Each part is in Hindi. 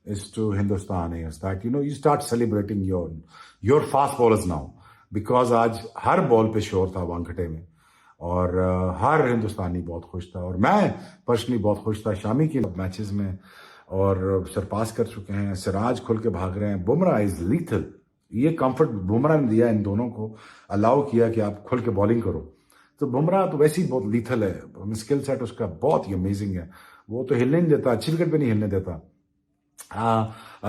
is to Hindustan is that you start celebrating your fast bowlers now because आज हर बॉल पे शोर था वानखेड़े में और हर हिंदुस्तानी बहुत खुश था और मैं पर्सनली बहुत खुश था शामी की मैचेस में और सरपास कर चुके हैं। सिराज खुल के भाग रहे हैं। Bumrah is lethal. ये कंफर्ट बुमराह ने दिया इन दोनों को, अलाउ किया कि आप खुल के बॉलिंग करो। तो बुमराह तो वैसे ही बहुत लीथल है, स्किल सेट उसका बहुत ही अमेजिंग है। वो तो हिलने नहीं देता, अच्छी विकेट पे नहीं हिलने देता।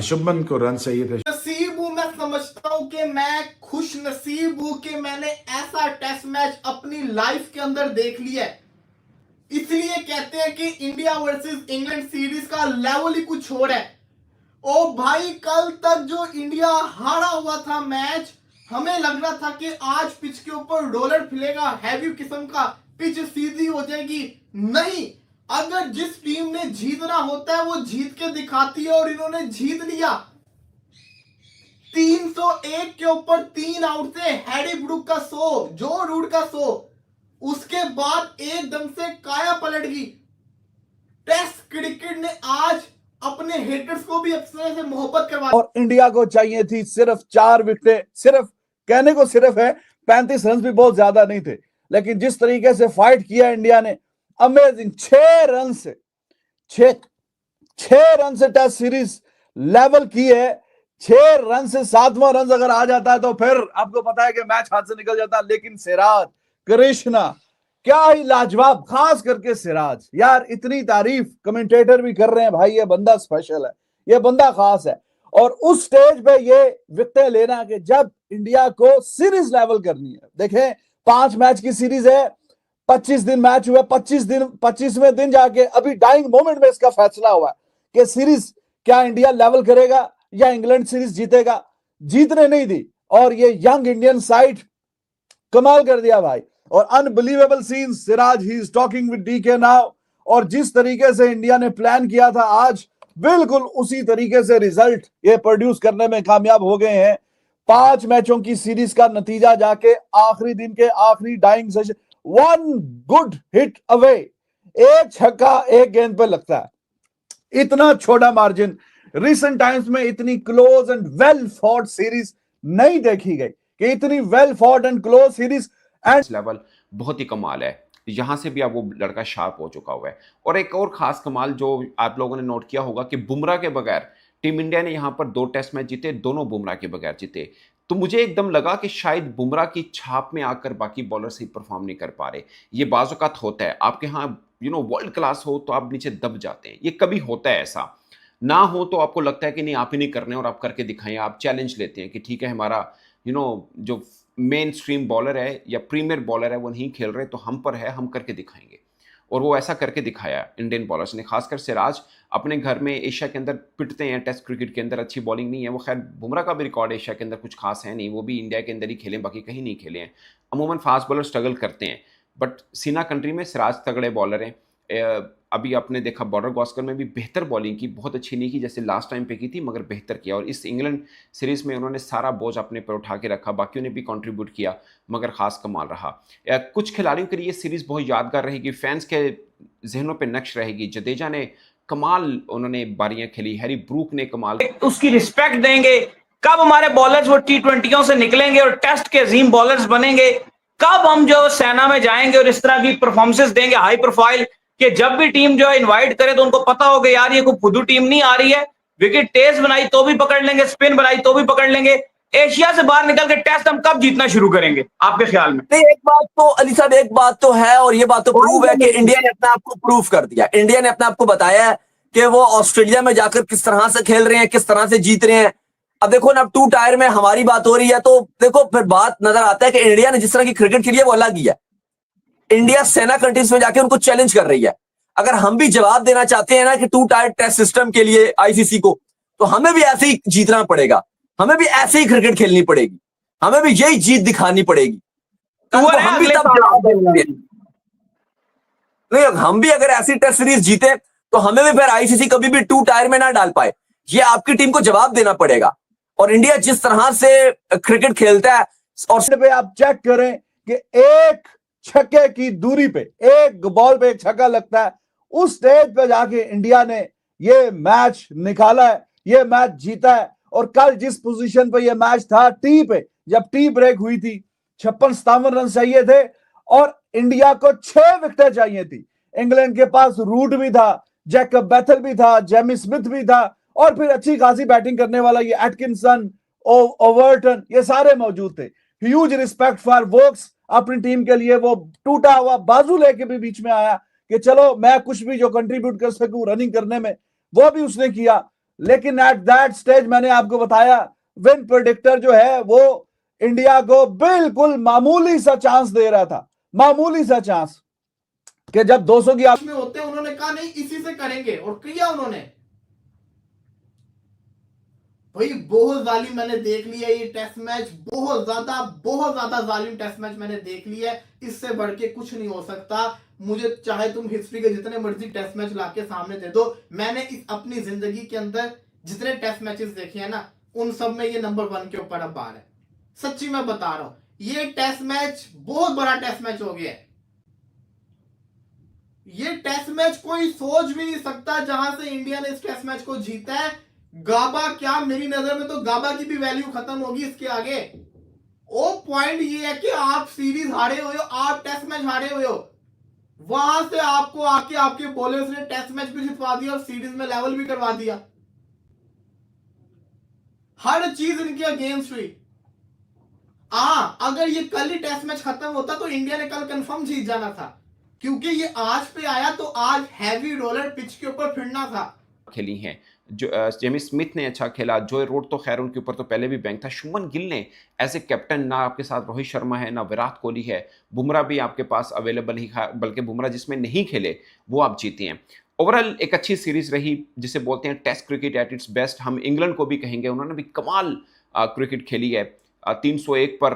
शुभमन को रन चाहिए थे। नसीब हूं, मैं समझता हूं कि मैं खुश नसीब हूं कि मैंने ऐसा टेस्ट मैच अपनी लाइफ के अंदर देख लिया है। इसलिए कहते हैं कि इंडिया वर्सेस इंग्लैंड सीरीज का लेवल ही कुछ और है। ओ भाई, कल तक जो इंडिया हारा हुआ था मैच, हमें लग रहा था कि आज पिच के ऊपर रोलर फिलेगा, हैवी किस्म का, पिच सीधी हो जाएगी। नहीं, अगर जिस टीम ने जीतना होता है वो जीत के दिखाती है और इन्होंने जीत लिया। 301 के ऊपर 3 आउट से हैरी ब्रूक का 100, जो रूट का 100, उसके बाद एकदम से काया पलट गई। टेस्ट क्रिकेट ने आज अपने हेटर्स को भी अपने से मोहब्बत करवा। और इंडिया को चाहिए थी सिर्फ 4 विकेटें। सिर्फ कहने को सिर्फ है, 35 रन भी बहुत ज्यादा नहीं थे, लेकिन जिस तरीके से फाइट किया इंडिया ने, अमेजिंग। 6 रन से 6 रन से टेस्ट सीरीज लेवल की है। 6 रन से 7वां रन अगर आ जाता है तो फिर आपको पता है कि मैच हाथ से निकल जाता है। लेकिन सिराज, कृष्णा, क्या ही लाजवाब, खास करके सिराज। यार इतनी तारीफ कमेंटेटर भी कर रहे हैं, भाई ये बंदा स्पेशल है, ये बंदा खास है। और उस स्टेज पे ये विकेटें लेना कि जब इंडिया को सीरीज लेवल करनी है। देखें, 5 मैच की सीरीज है, 25 दिन मैच हुए, 25वें दिन जाके अभी डाइंग मोमेंट में इसका फैसला हुआ है कि सीरीज क्या इंडिया लेवल करेगा या इंग्लैंड सीरीज जीतेगा। जीतने नहीं दी और ये यंग इंडियन साइड कमाल कर दिया भाई। और अनबिलीवेबल सीन, सिराज ही is talking with DK now. और जिस तरीके से इंडिया ने प्लान किया था आज, बिल्कुल उसी तरीके से रिजल्ट ये प्रोड्यूस करने में कामयाब हो गए हैं। 5 मैचों की सीरीज का नतीजा जाके आखिरी दिन के आखिरी dying session, 1 good hit away, 1 छक्का 1 गेंद पे लगता है। इतना छोटा मार्जिन, रिसेंट टाइम्स में इतनी close and well fought series नहीं देखी गई कि इतनी well fought and close series. And level बहुत ही कमाल है। यहां से भी अब वो लड़का शार्प हो चुका हुआ है। और एक और खास कमाल जो आप लोगों ने नोट किया होगा कि बुमराह के बगैर टीम इंडिया ने यहां पर 2 टेस्ट मैच जीते, दोनों बुमराह के बगैर जीते। तो मुझे एकदम लगा कि शायद बुमराह की छाप में आकर बाकी बॉलर सही परफॉर्म नहीं कर पा रहे। ये बाज़-औक़ात होता है, आपके यहाँ वर्ल्ड क्लास हो तो आप नीचे दब जाते हैं, ये कभी होता है। ऐसा ना हो तो आपको लगता है कि नहीं, आप ही नहीं करने और आप करके दिखाएं। आप चैलेंज लेते हैं कि ठीक है, हमारा जो मेन स्ट्रीम बॉलर है या प्रीमियर बॉलर है वो नहीं खेल रहे, तो हम पर है, हम करके दिखाएंगे। और वो ऐसा करके दिखाया इंडियन बॉलर्स ने। खासकर सिराज अपने घर में एशिया के अंदर पिटते हैं, टेस्ट क्रिकेट के अंदर अच्छी बॉलिंग नहीं है। वो खैर बुमराह का भी रिकॉर्ड एशिया के अंदर कुछ खास है नहीं, वो भी इंडिया के अंदर ही खेलें, बाकी कहीं नहीं खेले हैं। अमूमन फास्ट बॉलर स्ट्रगल करते हैं, बट सीना कंट्री में सिराज तगड़े बॉलर हैं। अभी आपने देखा बॉर्डर गावस्कर में भी बेहतर बॉलिंग की, बहुत अच्छी नहीं की जैसे लास्ट टाइम पे की थी, मगर बेहतर किया। और इस इंग्लैंड सीरीज में उन्होंने सारा बोझ अपने पर उठा के रखा, बाकियों ने भी कंट्रीब्यूट किया, मगर खास कमाल रहा। कुछ खिलाड़ियों के लिए सीरीज बहुत यादगार रहेगी, फैंस के जहनों पे नक्श रहेगी। जडेजा ने कमाल उन्होंने बारियां खेली, हैरी ब्रूक ने कमाल, उसकी रिस्पेक्ट देंगे। कब हमारे बॉलर्स वो T20 से निकलेंगे और टेस्ट के अजीम बॉलर्स बनेंगे, कब हम जो सेना में जाएंगे और इस तरह की परफॉर्मेंसेस देंगे हाई प्रोफाइल, कि जब भी टीम जो है इनवाइट करे तो उनको पता होगा यार ये कोई फुदू टीम नहीं आ रही है। विकेट तेज बनाई तो भी पकड़ लेंगे, स्पिन बनाई तो भी पकड़ लेंगे। एशिया से बाहर निकल के टेस्ट हम कब जीतना शुरू करेंगे आपके ख्याल में? नहीं, एक बात तो अली साहब, एक बात तो है और ये बात तो प्रूव है कि इंडिया ने अपने आप को प्रूव कर दिया। इंडिया ने अपने आप को बताया है कि वो ऑस्ट्रेलिया में जाकर किस तरह से खेल रहे हैं, किस तरह से जीत रहे हैं। अब देखो ना, अब 2 टायर में हमारी बात हो रही है तो देखो फिर बात नजर आता है कि इंडिया ने जिस तरह की क्रिकेट खेली है वो अलग ही है। इंडिया सेना कंट्रीज में जाके उनको चैलेंज कर रही है। अगर हम भी जवाब देना चाहते हैं ना कि 2 टायर टेस्ट सिस्टम के लिए आईसीसी को, तो हमें भी ऐसे ही जीतना पड़ेगा, हमें भी ऐसे ही क्रिकेट खेलनी पड़ेगी, हमें भी यही जीत दिखानी पड़ेगी। तो हम भी तब जवाब देंगे। नहीं, हम भी अगर ऐसी टेस्ट सीरीज जीते तो हमें भी फिर आईसीसी कभी भी 2 टायर में ना डाल पाए। ये आपकी टीम को जवाब देना पड़ेगा। और इंडिया जिस तरह से क्रिकेट खेलता है, और पे आप चेक करें कि 1 छक्के की दूरी पे 1 बॉल पे 1 छक्का लगता है। उस स्टेज पे जाके इंडिया ने ये मैच निकाला है। ये मैच जीता है। और कल जिस पोजीशन पे ये मैच था, टी पे, जब टी ब्रेक हुई थी, 56-57 रन चाहिए थे और इंडिया को 6 विकेटें चाहिए थी। इंग्लैंड के पास रूट भी था, जैकब बैथल भी था, जेमी स्मिथ भी था और फिर अच्छी खासी बैटिंग करने वाला ये एटकिंसन, ओवर्टन, ये सारे मौजूद थे। ह्यूज रिस्पेक्ट फॉर वोक्स अपनी टीम के लिए। वो टूटा हुआ बाजू लेके भी बीच में आया कि चलो मैं कुछ भी जो कंट्रीब्यूट कर सकूं रनिंग करने में, वो भी उसने किया। लेकिन एट दैट स्टेज मैंने आपको बताया, विन प्रेडिक्टर जो है वो इंडिया को बिल्कुल मामूली सा चांस दे रहा था, मामूली सा चांस, कि जब 200 की में होते हैं, उन्होंने कहा नहीं इसी से करेंगे और किया उन्होंने। भाई बहुत जालिम मैंने देख लिया ये टेस्ट मैच, बहुत ज्यादा जालिम टेस्ट मैच मैंने देख लिया है। इससे बढ़ के कुछ नहीं हो सकता। मुझे चाहे तुम हिस्ट्री के जितने मर्जी टेस्ट मैच लाके सामने दे दो, मैंने अपनी जिंदगी के अंदर जितने टेस्ट मैचेस देखे हैं ना, उन सब में ये नंबर 1 के ऊपर अब बार है। सच्ची मैं बता रहा हूं, ये टेस्ट मैच बहुत बड़ा टेस्ट मैच हो गया है। ये टेस्ट मैच कोई सोच भी नहीं सकता जहां से इंडिया ने इस टेस्ट मैच को जीता है। गाबा क्या, मेरी नजर में तो गाबा की भी वैल्यू खत्म होगी इसके आगे। ओ पॉइंट ये है कि आप सीरीज हारे हुए हो, आप टेस्ट मैच हारे हुए हो, वहां से आपको आके आपके बॉलर्स ने टेस्ट मैच भी जितवा दिया और सीरीज में लेवल भी करवा दिया। हर चीज इनके अगेंस्ट हुई। अगर ये कल ही टेस्ट मैच खत्म होता तो इंडिया ने कल कंफर्म जीत जाना था, क्योंकि ये आज पे आया तो आज हैवी रोलर पिच के ऊपर फिरना था। खेली हैं जो जेमी स्मिथ ने अच्छा खेला, जॉय रूट तो खैर उनके ऊपर तो पहले भी बैंक था। शुभमन गिल ने एज ए कैप्टन, ना आपके साथ रोहित शर्मा है ना विराट कोहली है, बुमराह भी आपके पास अवेलेबल ही, बल्कि बुमराह जिसमें नहीं खेले वो आप जीते हैं। ओवरऑल एक अच्छी सीरीज रही, जिसे बोलते हैं test cricket at its best. हम इंग्लैंड को भी कहेंगे, उन्होंने भी कमाल क्रिकेट खेली है। 301 पर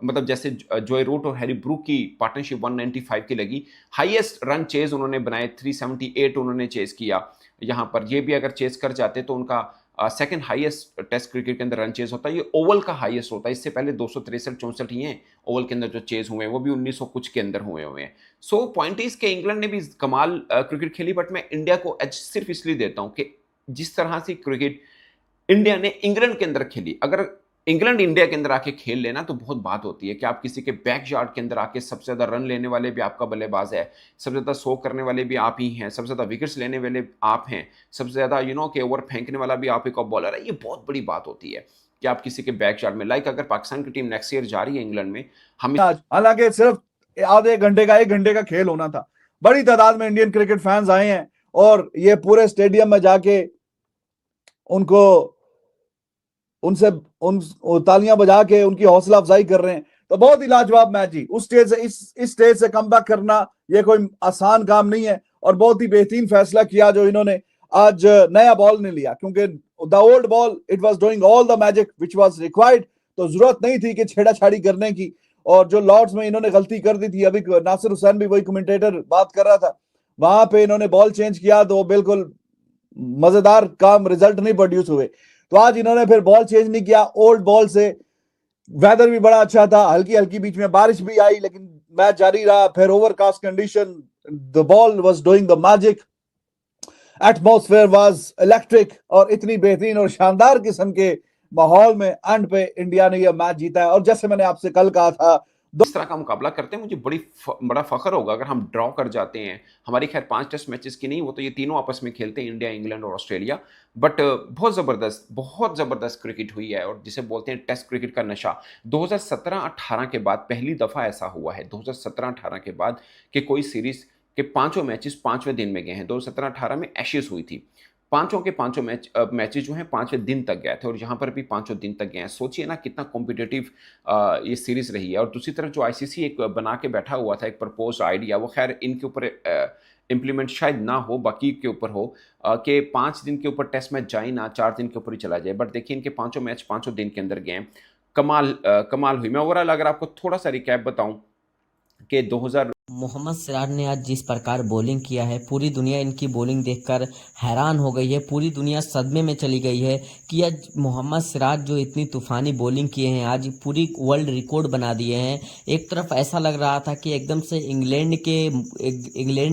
मतलब जैसे जॉय रूट और हैरी ब्रूक की पार्टनरशिप 195 की लगी। हाईएस्ट रन चेज उन्होंने बनाए, 378 उन्होंने चेज किया यहाँ पर। ये भी अगर चेज कर जाते तो उनका सेकंड हाईएस्ट टेस्ट क्रिकेट के अंदर रन चेज होता है। ये ओवल का हाईएस्ट होता है। इससे पहले 263-64 ही हैं ओवल के अंदर जो चेज हुए हैं, वो भी 1900 कुछ के अंदर हुए हैं। सो पॉइंट इज के इंग्लैंड ने भी कमाल क्रिकेट खेली, बट मैं इंडिया को एज सिर्फ इसलिए देता हूँ कि जिस तरह से क्रिकेट इंडिया ने इंग्लैंड के अंदर खेली, अगर इंग्लैंड इंडिया के अंदर आके खेल लेना तो बहुत बात होती है कि आप किसी के बैकयार्ड के अंदर आके सबसे ज्यादा रन लेने वाले भी आपका बल्लेबाज है, सबसे ज्यादा 100 करने वाले भी आप ही हैं, सबसे ज्यादा विकेट्स लेने वाले आप हैं, सबसे ज्यादा के ओवर फेंकने वाला भी आप ही का बॉलर है। ये बहुत बड़ी बात होती है कि आप किसी के बैकयार्ड में, लाइक अगर पाकिस्तान की टीम नेक्स्ट ईयर जा रही है इंग्लैंड में, हम हालांकि सिर्फ आधे घंटे का 1 घंटे का खेल होना था, बड़ी तादाद में इंडियन क्रिकेट फैंस आए हैं और ये पूरे स्टेडियम में जाके उनको उनसे तालियां बजा के उनकी हौसला अफजाई कर रहे हैं। तो बहुत ही लाजवाब मैच जी। उस स्टेज से इस स्टेज से कमबैक करना ये कोई आसान काम नहीं है और बहुत ही बेहतरीन फैसला किया जो इन्होंने आज नया बॉल ने लिया, क्योंकि the old ball it was doing all the magic which was required. तो जरूरत नहीं थी कि छेड़ाछाड़ी करने की, और जो लॉर्ड्स में इन्होंने गलती कर दी थी, अभी नासिर हुसैन भी वही कमेंटेटर बात कर रहा था, वहां पे इन्होंने बॉल चेंज किया तो बिल्कुल मजेदार काम रिजल्ट नहीं प्रोड्यूस हुए। तो आज इन्होंने फिर बॉल चेंज नहीं किया, ओल्ड बॉल से। वेदर भी बड़ा अच्छा था, हल्की हल्की बीच में बारिश भी आई, लेकिन मैच जारी रहा। फिर overcast condition, the ball was doing the magic, atmosphere was electric, और इतनी बेहतरीन और शानदार किस्म के माहौल में एंड पे इंडिया ने यह मैच जीता है। और जैसे मैंने आपसे कल कहा था, इस तरह का मुकाबला करते हैं, मुझे बड़ा फख्र होगा अगर हम ड्रॉ कर जाते हैं। हमारी खैर 5 टेस्ट मैचेस की नहीं, वो तो ये तीनों आपस में खेलते हैं, इंडिया, इंग्लैंड और ऑस्ट्रेलिया। बट बहुत ज़बरदस्त क्रिकेट हुई है, और जिसे बोलते हैं टेस्ट क्रिकेट का नशा। 2017-18 के बाद पहली दफ़ा ऐसा हुआ है, 2017-18 के बाद, कि कोई सीरीज़ के 5 मैचेस 5वें दिन में गए हैं। 2017-18 में एशेज हुई थी, 5 के 5 मैचेज जो हैं 5वें दिन तक गए थे, और यहाँ पर भी 5 दिन तक गए हैं। सोचिए ना कितना कॉम्पिटिटिव ये सीरीज रही है। और दूसरी तरफ जो आईसीसी एक बना के बैठा हुआ था, एक प्रपोज आइडिया, वो खैर इनके ऊपर इम्प्लीमेंट शायद ना हो, बाकी के ऊपर हो, कि 5 दिन के ऊपर टेस्ट मैच जाए ना, 4 दिन के ऊपर ही चला जाए। बट देखिए इनके 5 मैच 5 दिन के अंदर गए, कमाल हुई। मैं ओवरऑल अगर आपको थोड़ा सा रिकैप बताऊं कि 2000 मोहम्मद सिराज ने आज जिस प्रकार बॉलिंग किया है, पूरी दुनिया इनकी बॉलिंग देखकर हैरान हो गई है। पूरी दुनिया सदमे में चली गई है कि आज मोहम्मद सिराज जो इतनी तूफानी बॉलिंग किए हैं, आज पूरी वर्ल्ड रिकॉर्ड बना दिए हैं। एक तरफ ऐसा लग रहा था कि एकदम से इंग्लैंड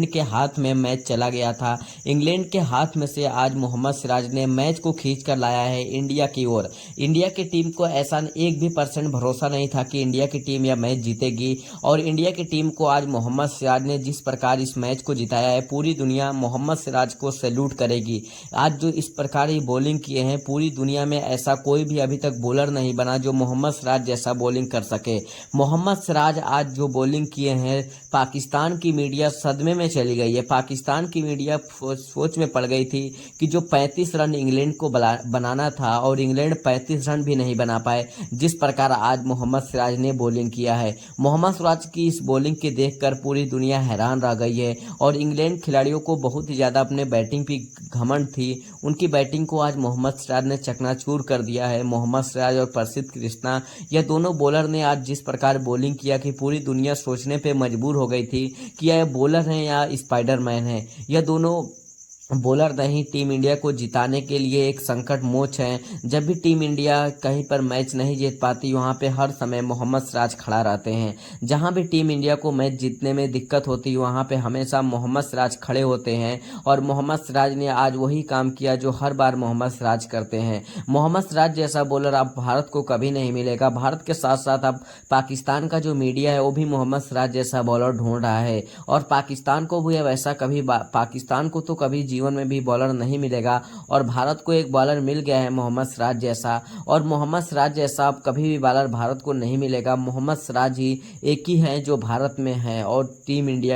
के हाथ में मैच चला गया था। इंग्लैंड के हाथ में से आज मोहम्मद सिराज ने मैच को खींच कर लाया है इंडिया की ओर। इंडिया की टीम को ऐसा 1% भरोसा नहीं था कि इंडिया की टीम यह मैच जीतेगी, और इंडिया की टीम को आज मोहम्मद सिराज ने जिस प्रकार इस मैच को जिताया है, पूरी दुनिया मोहम्मद सिराज को सैल्यूट करेगी। आज जो इस प्रकार ही बॉलिंग किए हैं, पूरी दुनिया में ऐसा कोई भी अभी तक बॉलर नहीं बना जो मोहम्मद सिराज जैसा बॉलिंग कर सके। मोहम्मद सिराज आज जो बॉलिंग किए हैं, पाकिस्तान की मीडिया सदमे में चली गई है। पाकिस्तान की मीडिया सोच में पड़ गई थी कि जो 35 रन इंग्लैंड को बनाना था, और इंग्लैंड 35 रन भी नहीं बना पाए, जिस प्रकार आज मोहम्मद सिराज ने बॉलिंग किया है। मोहम्मद सिराज की इस बॉलिंग के देखकर पूरी दुनिया हैरान रह गई है, और इंग्लैंड खिलाड़ियों को बहुत ही ज़्यादा अपने बैटिंग पे घमंड थी। उनकी बैटिंग को आज मोहम्मद सिराज ने चकनाचूर कर दिया है। मोहम्मद सिराज और प्रसिद्ध कृष्णा, यह दोनों बॉलर ने आज जिस प्रकार बॉलिंग किया कि पूरी दुनिया सोचने पे मजबूर हो गई थी कि यह बॉलर हैं या स्पाइडरमैन है। यह दोनों बॉलर नहीं टीम इंडिया को जिताने के लिए एक संकट मोच है। जब भी टीम इंडिया कहीं पर मैच नहीं जीत पाती, वहां पे हर समय मोहम्मद सिराज खड़ा रहते हैं। जहां भी टीम इंडिया को मैच जीतने में दिक्कत होती है, वहां पे हमेशा मोहम्मद सिराज खड़े होते हैं, और मोहम्मद सिराज ने आज वही काम किया जो हर बार मोहम्मद सिराज करते हैं। मोहम्मद सिराज जैसा बॉलर अब भारत को कभी नहीं मिलेगा। भारत के साथ साथ अब पाकिस्तान का जो मीडिया है वो भी मोहम्मद सिराज जैसा बॉलर ढूंढ रहा है, और पाकिस्तान को भी अब ऐसा पाकिस्तान को तो कभी जीवन में भी बॉलर नहीं मिलेगा, और भारत को एक बॉलर मिल गया है मोहम्मद सिराज जैसा, और मोहम्मद सिराज जैसा अब कभी भी बॉलर भारत को नहीं मिलेगा। मोहम्मद सिराज ही एक ही है जो भारत में है, और टीम इंडिया